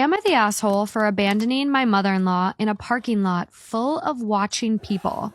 Am I the asshole for abandoning my mother-in-law in a parking lot full of watching people?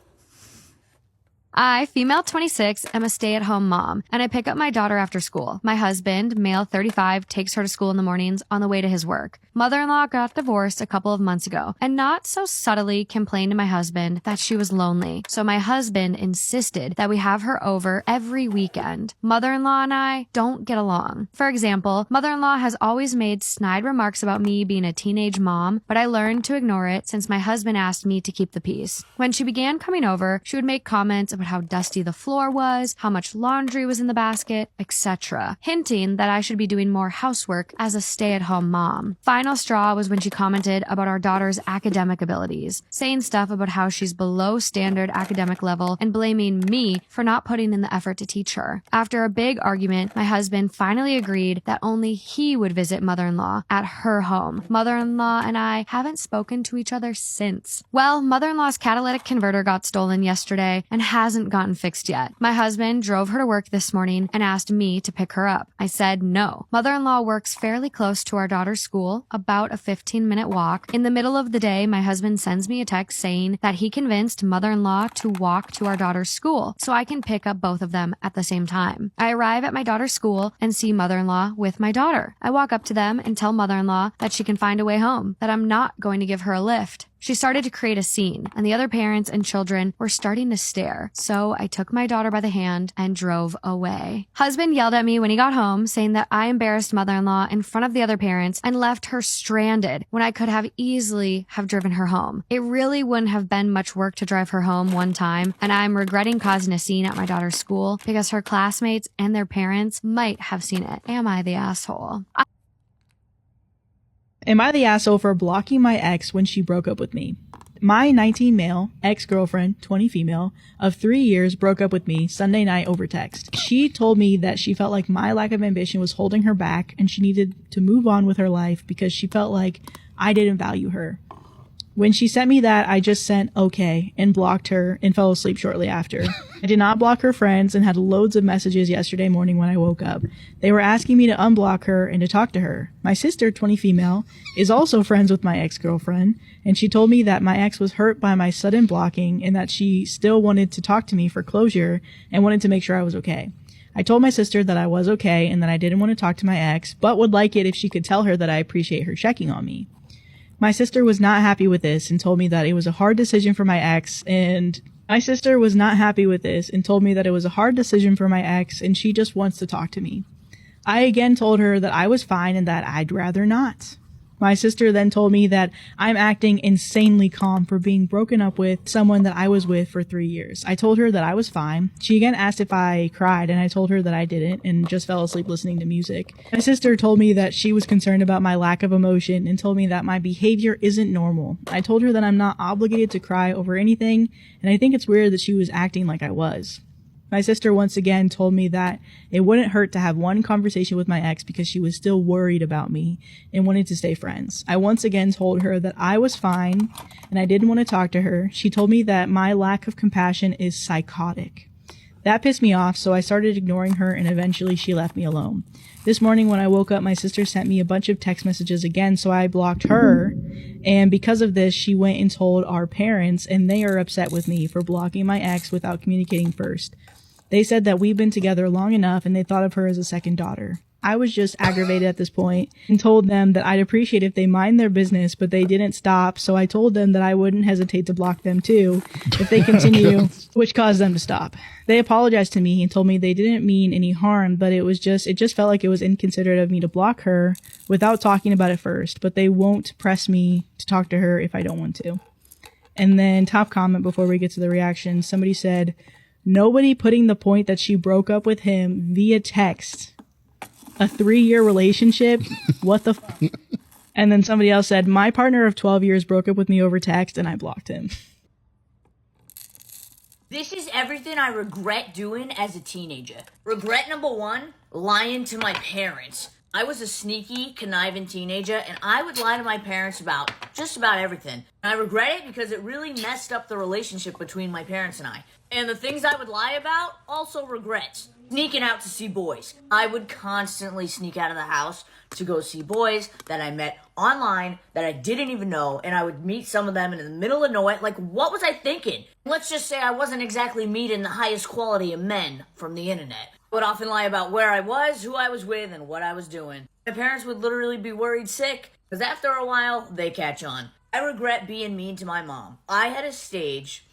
I, female 26, am a stay-at-home mom, and I pick up my daughter after school. My husband, male 35, takes her to school in the mornings on the way to his work. Mother-in-law got divorced a couple of months ago, and not so subtly complained to my husband that she was lonely. So my husband insisted that we have her over every weekend. Mother-in-law and I don't get along. For example, mother-in-law has always made snide remarks about me being a teenage mom, but I learned to ignore it since my husband asked me to keep the peace. When she began coming over, she would make comments about how dusty the floor was, how much laundry was in the basket, etc., hinting that I should be doing more housework as a stay-at-home mom. Final straw was when she commented about our daughter's academic abilities, saying stuff about how she's below standard academic level and blaming me for not putting in the effort to teach her. After a big argument, my husband finally agreed that only he would visit mother-in-law at her home. Mother-in-law and I haven't spoken to each other since. Well, mother-in-law's catalytic converter got stolen yesterday and hasn't gotten fixed yet. My husband drove her to work this morning and asked me to pick her up. I said no. Mother-in-law works fairly close to our daughter's school, about a 15-minute walk. In the middle of the day, my husband sends me a text saying that he convinced mother-in-law to walk to our daughter's school so I can pick up both of them at the same time. I arrive at my daughter's school and see mother-in-law with my daughter. I walk up to them and tell mother-in-law that she can find a way home, that I'm not going to give her a lift. She started to create a scene, and the other parents and children were starting to stare, so I took my daughter by the hand and drove away. Husband yelled at me when he got home, saying that I embarrassed mother-in-law in front of the other parents and left her stranded when I could have easily have driven her home. It really wouldn't have been much work to drive her home one time, and I'm regretting causing a scene at my daughter's school because her classmates and their parents might have seen it. Am I the asshole? Am I the asshole for blocking my ex when she broke up with me? My 19 male, ex-girlfriend, 20 female, of 3 years broke up with me Sunday night over text. She told me that she felt like my lack of ambition was holding her back and she needed to move on with her life because she felt like I didn't value her. When she sent me that, I just sent okay and blocked her and fell asleep shortly after. I did not block her friends and had loads of messages yesterday morning when I woke up. They were asking me to unblock her and to talk to her. My sister, 20 female, is also friends with my ex-girlfriend, and she told me that my ex was hurt by my sudden blocking and that she still wanted to talk to me for closure and wanted to make sure I was okay. I told my sister that I was okay and that I didn't want to talk to my ex, but would like it if she could tell her that I appreciate her checking on me. My sister was not happy with this and told me that it was a hard decision for my ex, and she just wants to talk to me. I again told her that I was fine and that I'd rather not. My sister then told me that I'm acting insanely calm for being broken up with someone that I was with for 3 years. I told her that I was fine. She again asked if I cried, and I told her that I didn't and just fell asleep listening to music. My sister told me that she was concerned about my lack of emotion and told me that my behavior isn't normal. I told her that I'm not obligated to cry over anything, and I think it's weird that she was acting like I was. My sister once again told me that it wouldn't hurt to have one conversation with my ex because she was still worried about me and wanted to stay friends. I once again told her that I was fine and I didn't want to talk to her. She told me that my lack of compassion is psychotic. That pissed me off, so I started ignoring her and eventually she left me alone. This morning when I woke up, my sister sent me a bunch of text messages again, so I blocked her. And because of this, she went and told our parents, and they are upset with me for blocking my ex without communicating first. They said that we've been together long enough and they thought of her as a second daughter. I was just aggravated at this point and told them that I'd appreciate if they mind their business, but they didn't stop, so I told them that I wouldn't hesitate to block them too if they continue, which caused them to stop. They apologized to me and told me they didn't mean any harm, but it just felt like it was inconsiderate of me to block her without talking about it first, but they won't press me to talk to her if I don't want to. And then top comment before we get to the reaction, somebody said, nobody putting the point that she broke up with him via text. A 3-year relationship? What the f-? And then somebody else said, my partner of 12 years broke up with me over text and I blocked him. This is everything I regret doing as a teenager. Regret number 1, lying to my parents. I was a sneaky, conniving teenager, and I would lie to my parents about just about everything. And I regret it because it really messed up the relationship between my parents and I. And the things I would lie about, also regrets. Sneaking out to see boys. I would constantly sneak out of the house to go see boys that I met online that I didn't even know, and I would meet some of them in the middle of nowhere. Like, what was I thinking? Let's just say I wasn't exactly meeting the highest quality of men from the internet. I would often lie about where I was, who I was with, and what I was doing. My parents would literally be worried sick, because after a while, they catch on. I regret being mean to my mom. I had a stage,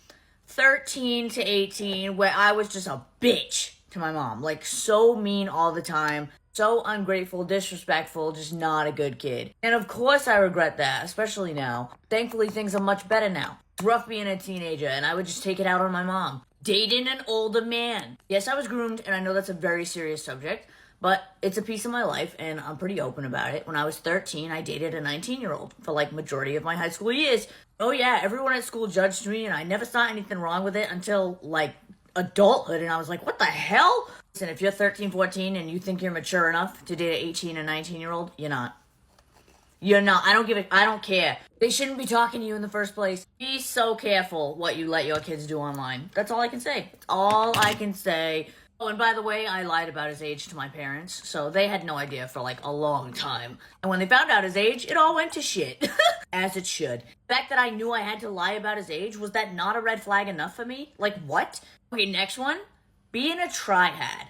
13 to 18, where I was just a bitch to my mom. Like, so mean all the time. So ungrateful, disrespectful, just not a good kid. And of course I regret that, especially now. Thankfully, things are much better now. It's rough being a teenager, and I would just take it out on my mom. Dating an older man. Yes, I was groomed, and I know that's a very serious subject, but it's a piece of my life, and I'm pretty open about it. When I was 13, I dated a 19-year-old for, like, majority of my high school years. Oh yeah, everyone at school judged me, and I never saw anything wrong with it until, like, adulthood, and I was like, what the hell? Listen, if you're 13, 14, and you think you're mature enough to date an 18 and 19-year-old, you're not. You're not. I don't care. They shouldn't be talking to you in the first place. Be so careful what you let your kids do online. That's all I can say. That's all I can say. Oh, and by the way, I lied about his age to my parents, so they had no idea for like a long time. And when they found out his age, it all went to shit. As it should. The fact that I knew I had to lie about his age, was that not a red flag enough for me? Like, what? Okay, next one. Being a triad.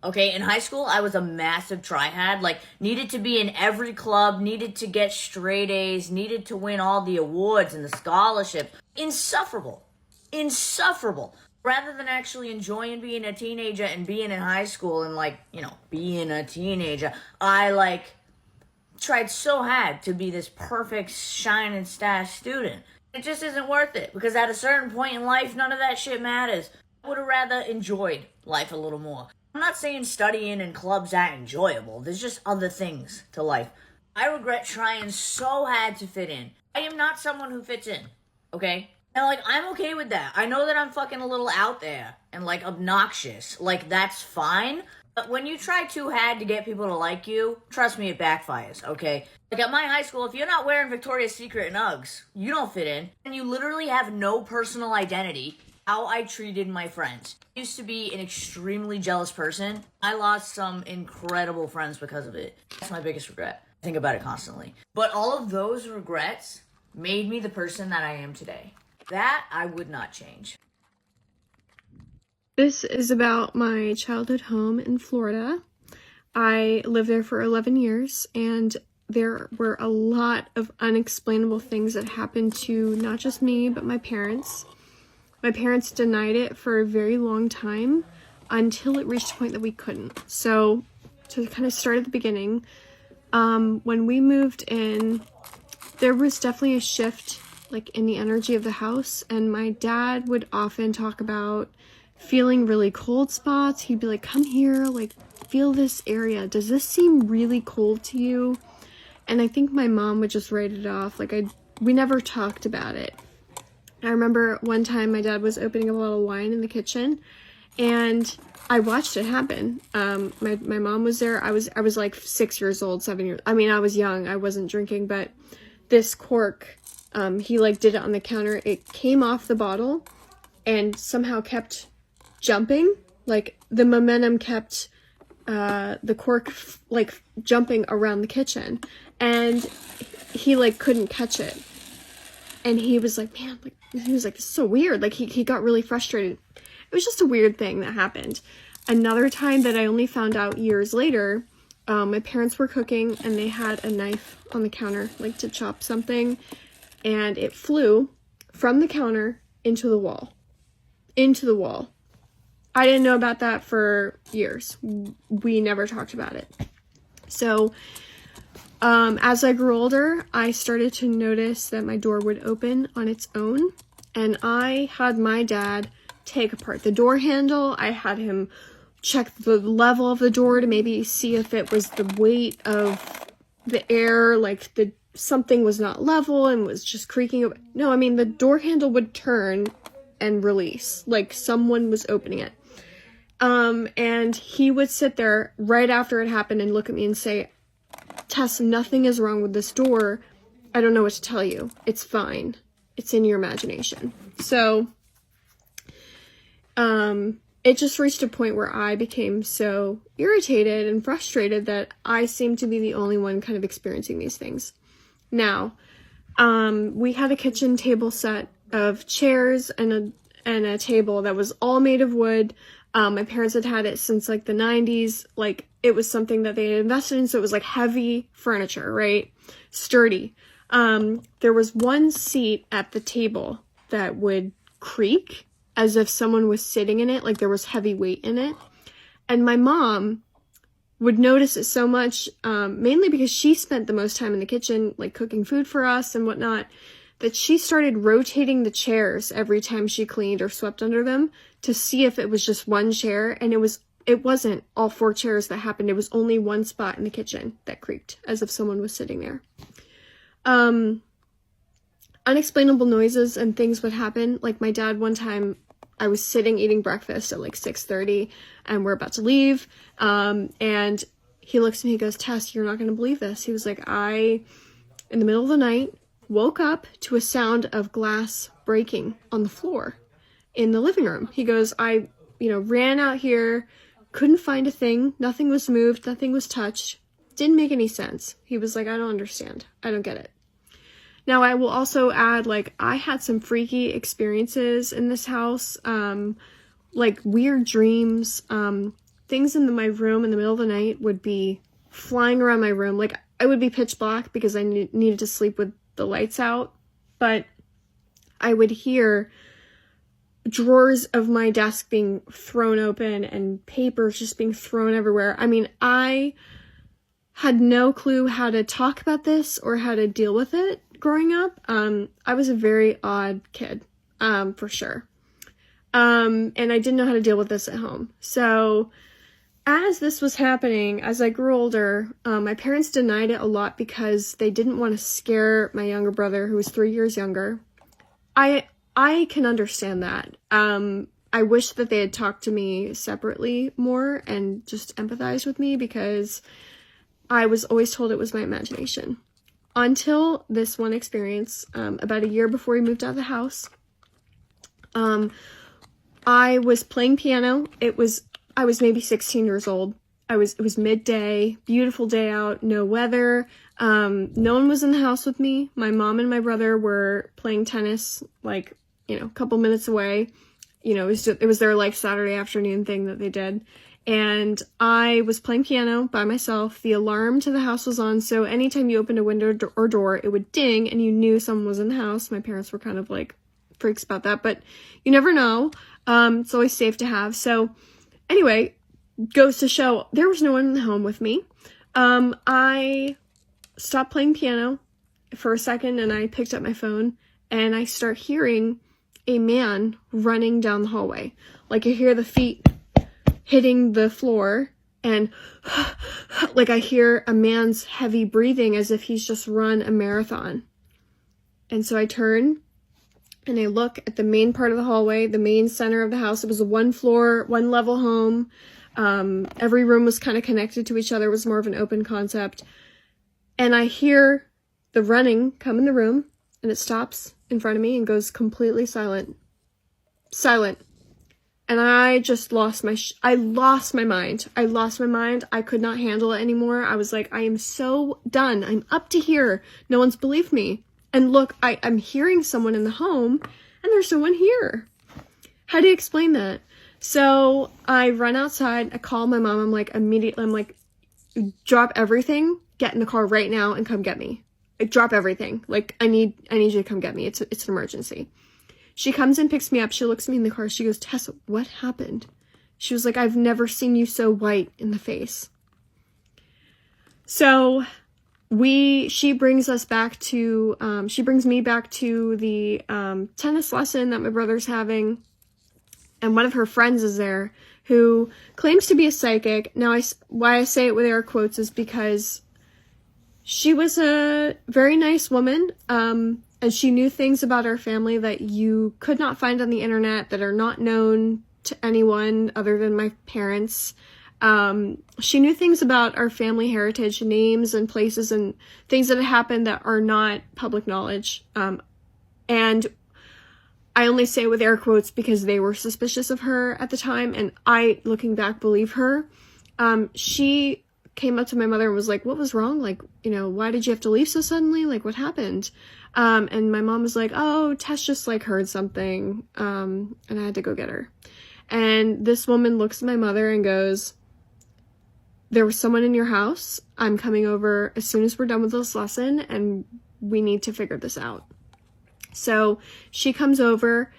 Okay, in high school, I was a massive triad. Like, needed to be in every club, needed to get straight A's, needed to win all the awards and the scholarships. Insufferable. Insufferable. Rather than actually enjoying being a teenager and being in high school and, like, you know, being a teenager, I, like, tried so hard to be this perfect shining star student. It just isn't worth it, because at a certain point in life, none of that shit matters. I would have rather enjoyed life a little more. I'm not saying studying in clubs aren't enjoyable. There's just other things to life. I regret trying so hard to fit in. I am not someone who fits in, okay? And, like, I'm okay with that. I know that I'm fucking a little out there and, like, obnoxious. Like, that's fine. But when you try too hard to get people to like you, trust me, it backfires, okay? Like, at my high school, if you're not wearing Victoria's Secret and Uggs, you don't fit in. And you literally have no personal identity. How I treated my friends. I used to be an extremely jealous person. I lost some incredible friends because of it. That's my biggest regret. I think about it constantly. But all of those regrets made me the person that I am today. That I would not change. This is about my childhood home in Florida. I lived there for 11 years, and there were a lot of unexplainable things that happened to not just me, but my parents. My parents denied it for a very long time until it reached a point that we couldn't. So, to kind of start at the beginning, when we moved in, there was definitely a shift, like, in the energy of the house, and my dad would often talk about feeling really cold spots. He'd be like, come here, like, feel this area. Does this seem really cold to you? And I think my mom would just write it off. Like, we never talked about it. I remember one time my dad was opening a bottle of wine in the kitchen, and I watched it happen. My mom was there. I was like 6 years old, 7 years. I mean, I was young. I wasn't drinking, but this cork, he like did it on the counter. It came off the bottle and somehow kept jumping. Like, the momentum kept the cork like jumping around the kitchen, and he like couldn't catch it. And he was like, man, like, he was like, this is so weird. Like, he got really frustrated. It was just a weird thing that happened. Another time that I only found out years later, my parents were cooking, and they had a knife on the counter, like, to chop something, and it flew from the counter into the wall. Into the wall. I didn't know about that for years. We never talked about it. So, as I grew older, I started to notice that my door would open on its own, and I had my dad take apart the door handle. I had him check the level of the door to maybe see if it was the weight of the air, like something was not level and was just creaking. No, I mean, the door handle would turn and release, like someone was opening it. And he would sit there right after it happened and look at me and say, Tess, nothing is wrong with this door. I don't know what to tell you. It's fine. It's in your imagination. So, it just reached a point where I became so irritated and frustrated that I seemed to be the only one kind of experiencing these things. Now, we had a kitchen table set of chairs and a table that was all made of wood. My parents had had it since like the 90s. Like, it was something that they had invested in, so it was like heavy furniture, right? Sturdy. There was one seat at the table that would creak as if someone was sitting in it, like there was heavy weight in it. And my mom would notice it so much, mainly because she spent the most time in the kitchen, like cooking food for us and whatnot, that she started rotating the chairs every time she cleaned or swept under them to see if it was just one chair. And it wasn't all 4 chairs that happened. It was only one spot in the kitchen that creaked as if someone was sitting there. Unexplainable noises and things would happen. Like my dad, one time I was sitting eating breakfast at like 6:30 and we're about to leave. And he looks at me, he goes, Tess, you're not going to believe this. He was like, in the middle of the night, woke up to a sound of glass breaking on the floor in the living room. He goes, I ran out here, couldn't find a thing. Nothing was moved. Nothing was touched. Didn't make any sense. He was like, I don't understand. I don't get it. Now, I will also add, like, I had some freaky experiences in this house, like weird dreams, things in my room in the middle of the night would be flying around my room. Like, I would be pitch black because I needed to sleep with the lights out, but I would hear drawers of my desk being thrown open and papers just being thrown everywhere. I mean, I had no clue how to talk about this or how to deal with it growing up. I was a very odd kid, for sure. And I didn't know how to deal with this at home. So as this was happening, as I grew older, my parents denied it a lot because they didn't want to scare my younger brother, who was 3 years younger. I can understand that. I wish that they had talked to me separately more and just empathized with me, because I was always told it was my imagination. Until this one experience, about a year before we moved out of the house, I was playing piano. I was maybe 16 years old. It was midday, beautiful day out, no weather. No one was in the house with me. My mom and my brother were playing tennis, like, a couple minutes away. It was their like Saturday afternoon thing that they did. And I was playing piano by myself. The alarm to the house was on, so anytime you opened a window or door, it would ding and you knew someone was in the house. My parents were kind of like freaks about that, but you never know. It's always safe to have. So anyway, goes to show there was no one in the home with me. I stopped playing piano for a second and I picked up my phone and I start hearing a man running down the hallway. Like, I hear the feet hitting the floor and like I hear a man's heavy breathing as if he's just run a marathon. And so I turn and I look at the main part of the hallway, the main center of the house. It was a 1 level home. Every room was kind of connected to each other. It was more of an open concept. And I hear the running come in the room and it stops in front of me and goes completely silent. Silent. And I just lost my mind. I could not handle it anymore. I was like, I am so done. I'm up to here. No one's believed me. And look, I'm hearing someone in the home and there's no one here. How do you explain that? So I run outside. I call my mom. I'm like, drop everything. Get in the car right now and come get me. Drop everything. Like, I need you to come get me. It's an emergency. She comes and picks me up. She looks at me in the car. She goes, Tessa, what happened? She was like, I've never seen you so white in the face. So she brings me back to the tennis lesson that my brother's having. And one of her friends is there who claims to be a psychic. Now, why I say it with air quotes is because she was a very nice woman. And she knew things about our family that you could not find on the internet, that are not known to anyone other than my parents. She knew things about our family heritage, names and places and things that had happened that are not public knowledge. And I only say it with air quotes because they were suspicious of her at the time, and I, looking back, believe her. She came up to my mother and was like, what was wrong? Like, why did you have to leave so suddenly? Like, what happened? And my mom was like, oh, Tess just, like, heard something, and I had to go get her. And this woman looks at my mother and goes, there was someone in your house. I'm coming over as soon as we're done with this lesson, and we need to figure this out. So she comes over.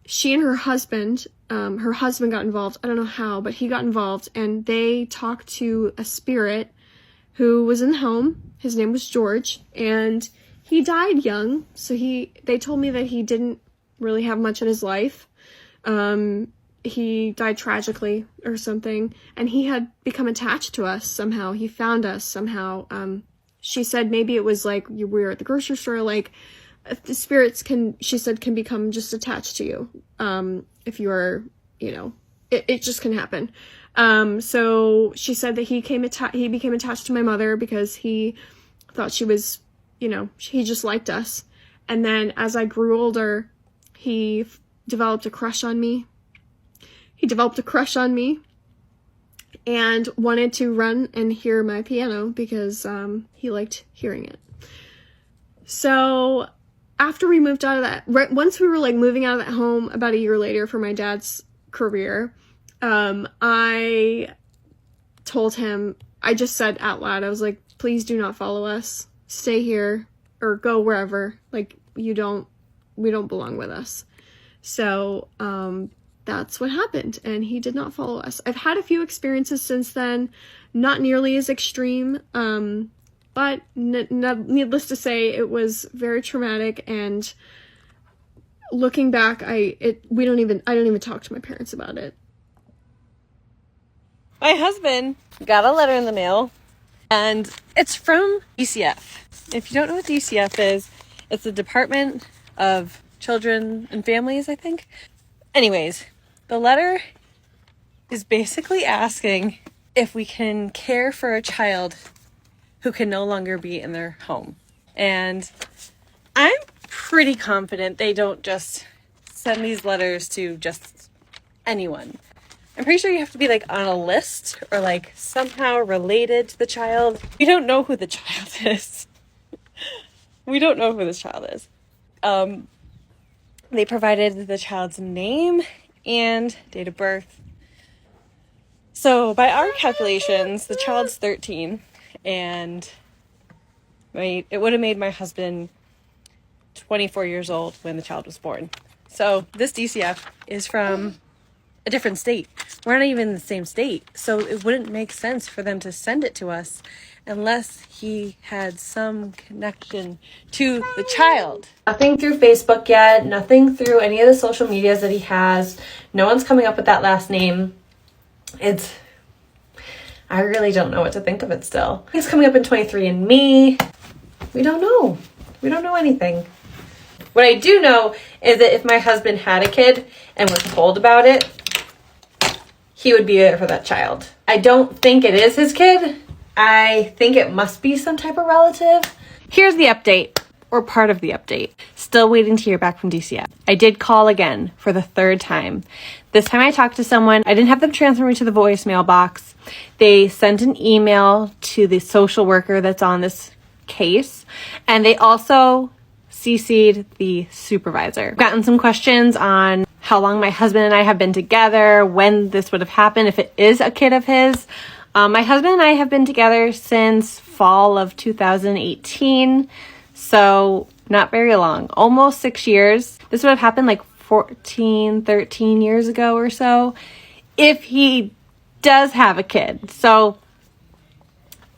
She and her husband got involved. I don't know how, but he got involved, and they talked to a spirit who was in the home. His name was George, and he died young. So they told me that he didn't really have much in his life. He died tragically or something, and he had become attached to us somehow. He found us somehow. She said maybe it was like we were at the grocery store, like, the spirits can become just attached to you. If you are, it just can happen. So she said that he became attached to my mother because he thought she was, he just liked us. And then as I grew older, he developed a crush on me. And wanted to run and hear my piano because he liked hearing it. So after we moved out of that, once we were like moving out of that home about a year later for my dad's career, I told him, I just said out loud, I was like, please do not follow us. Stay here or go wherever. Like, we don't belong with us. So, that's what happened. And he did not follow us. I've had a few experiences since then, not nearly as extreme. But needless to say, it was very traumatic, and looking back, I don't even talk to my parents about it. My husband got a letter in the mail, and it's from DCF. If you don't know what DCF is, it's the Department of Children and Families, I think. Anyways, the letter is basically asking if we can care for a child who can no longer be in their home. And I'm pretty confident they don't just send these letters to just anyone. I'm pretty sure you have to be like on a list or like somehow related to the child. We don't know who the child is. They provided the child's name and date of birth. So by our calculations, the child's 13. And it would have made my husband 24 years old when the child was born. So this DCF is from a different state. We're not even in the same state. So it wouldn't make sense for them to send it to us unless he had some connection to the child. Nothing through Facebook yet. Nothing through any of the social medias that he has. No one's coming up with that last name. I really don't know what to think of it still. He's coming up in 23andMe. We don't know. We don't know anything. What I do know is that if my husband had a kid and was told about it, he would be there for that child. I don't think it is his kid. I think it must be some type of relative. Here's the update, or part of the update. Still waiting to hear back from DCF. I did call again for the third time. This time I talked to someone. I didn't have them transfer me to the voicemail box. They sent an email to the social worker that's on this case, and they also CC'd the supervisor. I've gotten some questions on how long my husband and I have been together, when this would have happened, if it is a kid of his. My husband and I have been together since fall of 2018, so not very long, almost 6 years. This would have happened like 13 years ago or so, if he does have a kid. So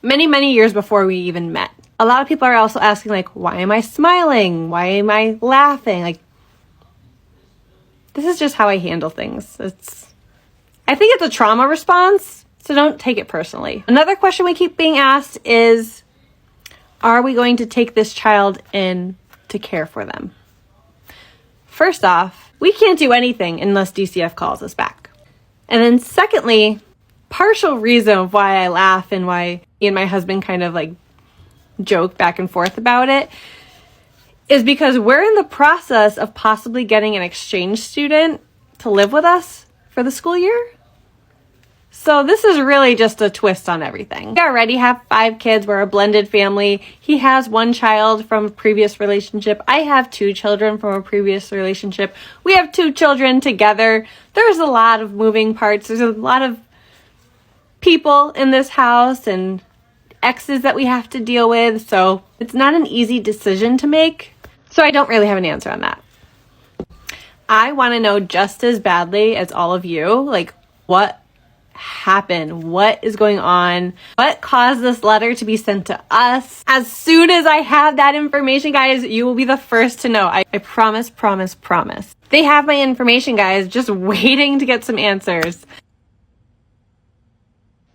many years before we even met. A lot of people are also asking, like, why am I smiling? Why am I laughing? Like, this is just how I handle things. I think it's a trauma response, so don't take it personally. Another question we keep being asked is, are we going to take this child in to care for them? First off, we can't do anything unless DCF calls us back. And then secondly, partial reason of why I laugh and why me and my husband kind of like joke back and forth about it is because we're in the process of possibly getting an exchange student to live with us for the school year. So this is really just a twist on everything. We already have 5 kids. We're a blended family. He has 1 child from a previous relationship. I have 2 children from a previous relationship. We have 2 children together. There's a lot of moving parts. There's a lot of people in this house and exes that we have to deal with. So it's not an easy decision to make. So I don't really have an answer on that. I want to know just as badly as all of you, like, what happened? What is going on? What caused this letter to be sent to us? As soon as I have that information, guys, you will be the first to know. I promise, promise, promise. They have my information, guys, just waiting to get some answers.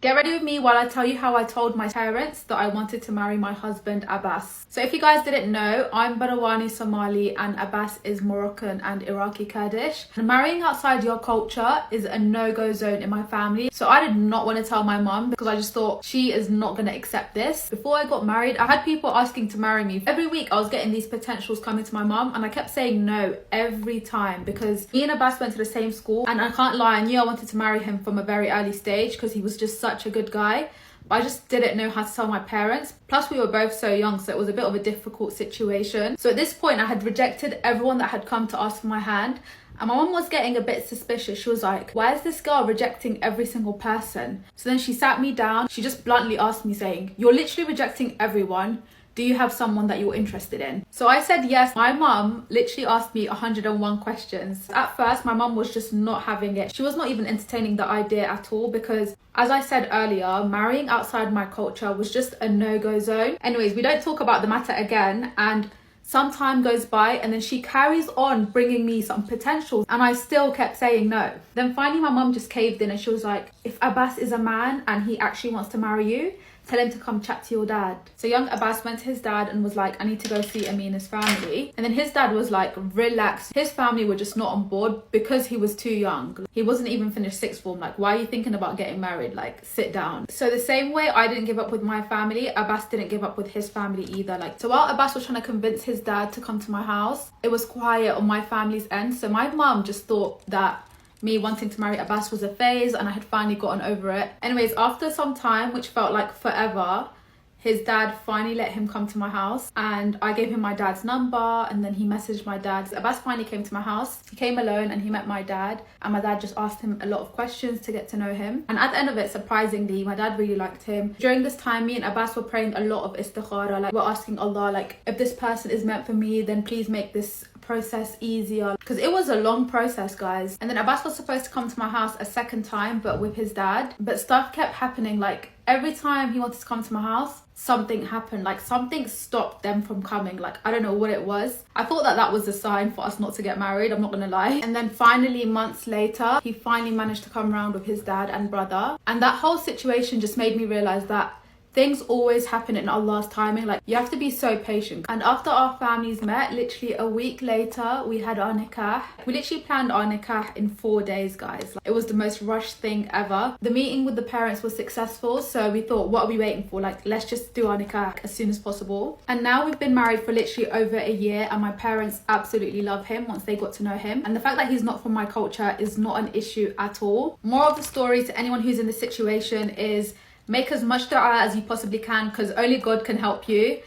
Get ready with me while I tell you how I told my parents that I wanted to marry my husband Abbas. So if you guys didn't know, I'm Barawani Somali and Abbas is Moroccan and Iraqi Kurdish. And marrying outside your culture is a no-go zone in my family. So I did not want to tell my mum because I just thought she is not going to accept this. Before I got married, I had people asking to marry me. Every week I was getting these potentials coming to my mum and I kept saying no every time because me and Abbas went to the same school and I can't lie, I knew I wanted to marry him from a very early stage because he was just such a good guy, but I just didn't know how to tell my parents. Plus we were both so young, so it was a bit of a difficult situation. So at this point I had rejected everyone that had come to ask for my hand, and my mum was getting a bit suspicious. She was like, why is this girl rejecting every single person? So then she sat me down, she just bluntly asked me saying, you're literally rejecting everyone. Do you have someone that you're interested in? So I said yes. My mum literally asked me 101 questions. At first, my mum was just not having it. She was not even entertaining the idea at all because, as I said earlier, marrying outside my culture was just a no-go zone. Anyways, we don't talk about the matter again, and some time goes by and then she carries on bringing me some potentials and I still kept saying no. Then finally my mum just caved in and she was like, if Abbas is a man and he actually wants to marry you, tell him to come chat to your dad. So young Abbas went to his dad and was like, I need to go see Amina's family. And then his dad was like, relax. His family were just not on board because he was too young. He wasn't even finished 6th form. Like, why are you thinking about getting married? Like, sit down. So the same way I didn't give up with my family, Abbas didn't give up with his family either. Like, so while Abbas was trying to convince his dad to come to my house, it was quiet on my family's end. So my mum just thought that me wanting to marry Abbas was a phase and I had finally gotten over it. Anyways, after some time, which felt like forever, his dad finally let him come to my house and I gave him my dad's number and then he messaged my dad. Abbas finally came to my house. He came alone and he met my dad and my dad just asked him a lot of questions to get to know him. And at the end of it, surprisingly, my dad really liked him. During this time, me and Abbas were praying a lot of istikhara. Like, we're asking Allah, like, if this person is meant for me, then please make this process easier, because it was a long process, guys. And then Abbas was supposed to come to my house a 2nd time, but with his dad, but stuff kept happening. Like, every time he wanted to come to my house, something happened. Like, something stopped them from coming. Like, I don't know what it was. I thought that was a sign for us not to get married, I'm not gonna lie. And then finally, months later, he finally managed to come around with his dad and brother, and that whole situation just made me realize that things always happen in Allah's timing. Like, you have to be so patient. And after our families met, literally a week later, we had our nikah. We literally planned our nikah in 4 days, guys. Like, it was the most rushed thing ever. The meeting with the parents was successful, so we thought, what are we waiting for? Like, let's just do our nikah as soon as possible. And now we've been married for literally over a year and my parents absolutely love him once they got to know him. And the fact that he's not from my culture is not an issue at all. Moral of the story to anyone who's in this situation is, make as much dua as you possibly can because only God can help you,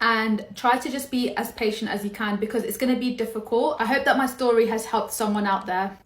and try to just be as patient as you can because it's going to be difficult. I hope that my story has helped someone out there.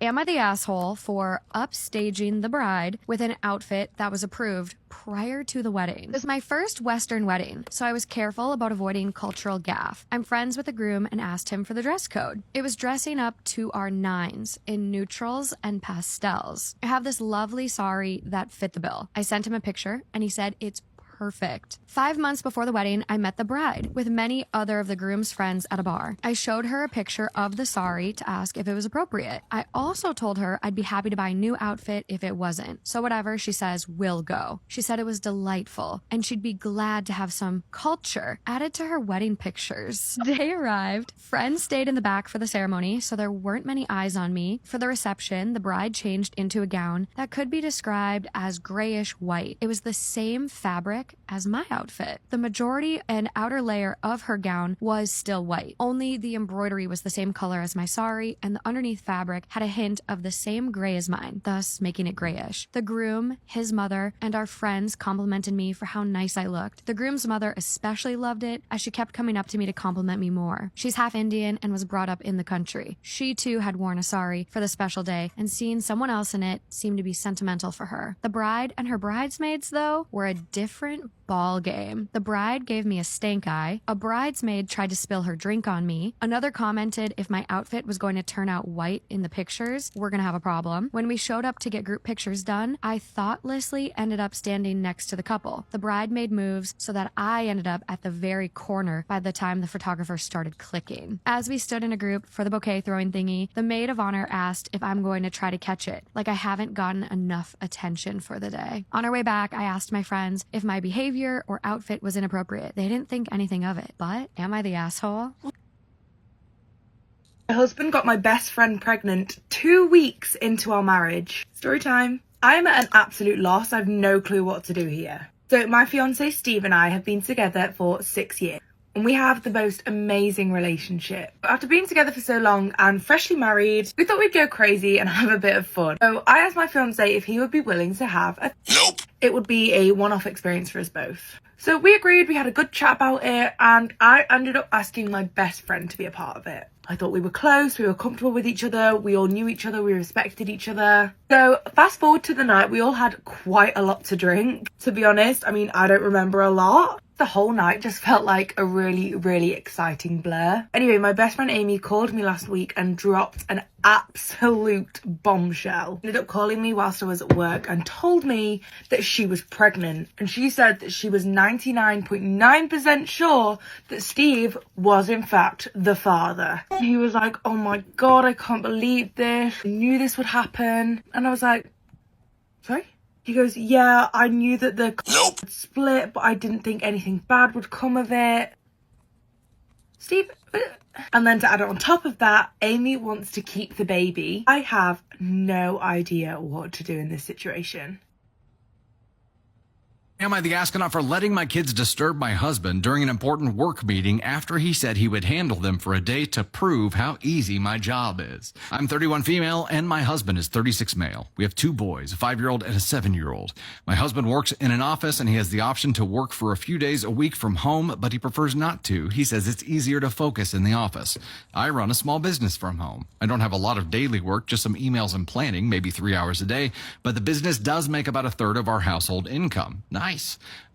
Am I the asshole for upstaging the bride with an outfit that was approved prior to the wedding? It was my first Western wedding, so I was careful about avoiding cultural gaffe. I'm friends with the groom and asked him for the dress code. It was dressing up to our nines in neutrals and pastels. I have this lovely sari that fit the bill. I sent him a picture and he said it's perfect. 5 months before the wedding, I met the bride with many other of the groom's friends at a bar. I showed her a picture of the sari to ask if it was appropriate. I also told her I'd be happy to buy a new outfit if it wasn't. So whatever, she says, we'll go. She said it was delightful and she'd be glad to have some culture added to her wedding pictures. Day arrived. Friends stayed in the back for the ceremony, so there weren't many eyes on me. For the reception, the bride changed into a gown that could be described as grayish white. It was the same fabric as my outfit. The majority and outer layer of her gown was still white. Only the embroidery was the same color as my sari, and the underneath fabric had a hint of the same gray as mine, thus making it grayish. The groom, his mother, and our friends complimented me for how nice I looked. The groom's mother especially loved it, as she kept coming up to me to compliment me more. She's half Indian and was brought up in the country. She too had worn a sari for the special day, and seeing someone else in it seemed to be sentimental for her. The bride and her bridesmaids, though, were a different ball game. The bride gave me a stank eye. A bridesmaid tried to spill her drink on me. Another commented if my outfit was going to turn out white in the pictures, we're gonna have a problem. When we showed up to get group pictures done, I thoughtlessly ended up standing next to the couple. The bride made moves so that I ended up at the very corner by the time the photographer started clicking. As we stood in a group for the bouquet throwing thingy, the maid of honor asked if I'm going to try to catch it, like I haven't gotten enough attention for the day. On our way back, I asked my friends if my behavior or outfit was inappropriate. They didn't think anything of it, but am I the asshole? My husband got my best friend pregnant 2 weeks into our marriage. Story time. I'm at an absolute loss. I have no clue what to do here. So my fiance Steve and I have been together for 6 years. And we have the most amazing relationship. After being together for so long and freshly married, we thought we'd go crazy and have a bit of fun. So I asked my fiance if he would be willing to have a... Nope. It would be a one-off experience for us both. So we agreed, we had a good chat about it, and I ended up asking my best friend to be a part of it. I thought we were close, we were comfortable with each other, we all knew each other, we respected each other. So fast forward to the night, we all had quite a lot to drink. To be honest, I mean, I don't remember a lot. The whole night just felt like a really, really exciting blur. Anyway, my best friend Amy called me last week and dropped an absolute bombshell. Ended up calling me whilst I was at work and told me that she was pregnant. And she said that she was 99.9% sure that Steve was in fact the father. He was like, oh my God, I can't believe this. I knew this would happen. And I was like, sorry? He goes, yeah, I knew that the would split, but I didn't think anything bad would come of it. Steve, and then to add on top of that, Amy wants to keep the baby. I have no idea what to do in this situation. Am I the astronaut for letting my kids disturb my husband during an important work meeting after he said he would handle them for a day to prove how easy my job is? I'm 31 female and my husband is 36 male. We have 2 boys, a 5-year-old and a 7-year-old. My husband works in an office and he has the option to work for a few days a week from home, but he prefers not to. He says it's easier to focus in the office. I run a small business from home. I don't have a lot of daily work, just some emails and planning, maybe 3 hours a day, but the business does make about 1/3 of our household income. Nice.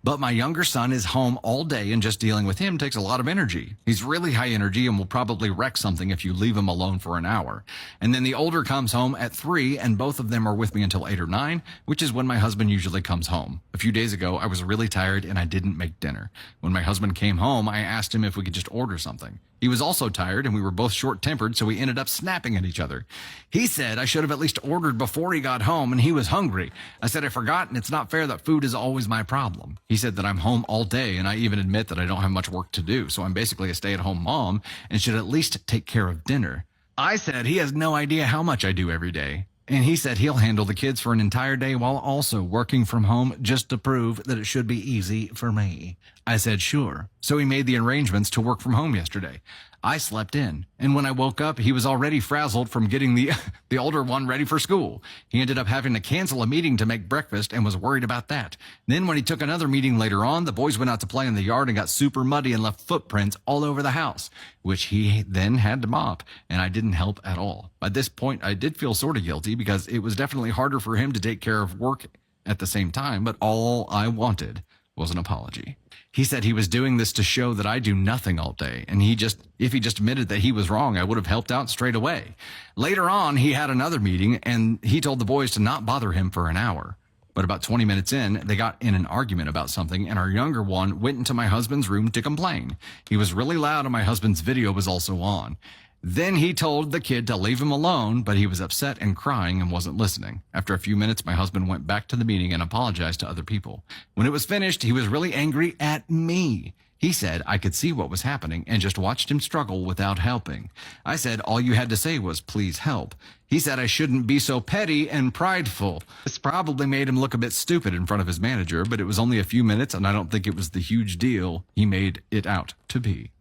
But my younger son is home all day and just dealing with him takes a lot of energy. He's really high energy and will probably wreck something if you leave him alone for an hour. And then the older comes home at 3 and both of them are with me until 8 or 9, which is when my husband usually comes home. A few days ago, I was really tired and I didn't make dinner. When my husband came home, I asked him if we could just order something. He was also tired and we were both short-tempered, so we ended up snapping at each other. He said I should have at least ordered before he got home and he was hungry. I said I forgot and it's not fair that food is always my problem. He said that I'm home all day and I even admit that I don't have much work to do, so I'm basically a stay-at-home mom and should at least take care of dinner. I said he has no idea how much I do every day. And he said he'll handle the kids for an entire day while also working from home just to prove that it should be easy for me. I said, sure. So he made the arrangements to work from home yesterday. I slept in, and when I woke up, he was already frazzled from getting the older one ready for school. He ended up having to cancel a meeting to make breakfast and was worried about that. Then when he took another meeting later on, the boys went out to play in the yard and got super muddy and left footprints all over the house, which he then had to mop, and I didn't help at all. By this point, I did feel sort of guilty because it was definitely harder for him to take care of work at the same time, but all I wanted was an apology. He said he was doing this to show that I do nothing all day, and if he just admitted that he was wrong, I would have helped out straight away. Later on, he had another meeting, and he told the boys to not bother him for an hour. But about 20 minutes in, they got in an argument about something, and our younger one went into my husband's room to complain. He was really loud, and my husband's video was also on. Then he told the kid to leave him alone, but he was upset and crying and wasn't listening. After a few minutes, my husband went back to the meeting and apologized to other people. When it was finished, he was really angry at me. He said I could see what was happening and just watched him struggle without helping. I said all you had to say was, please help. He said I shouldn't be so petty and prideful. This probably made him look a bit stupid in front of his manager, but it was only a few minutes, and I don't think it was the huge deal he made it out to be.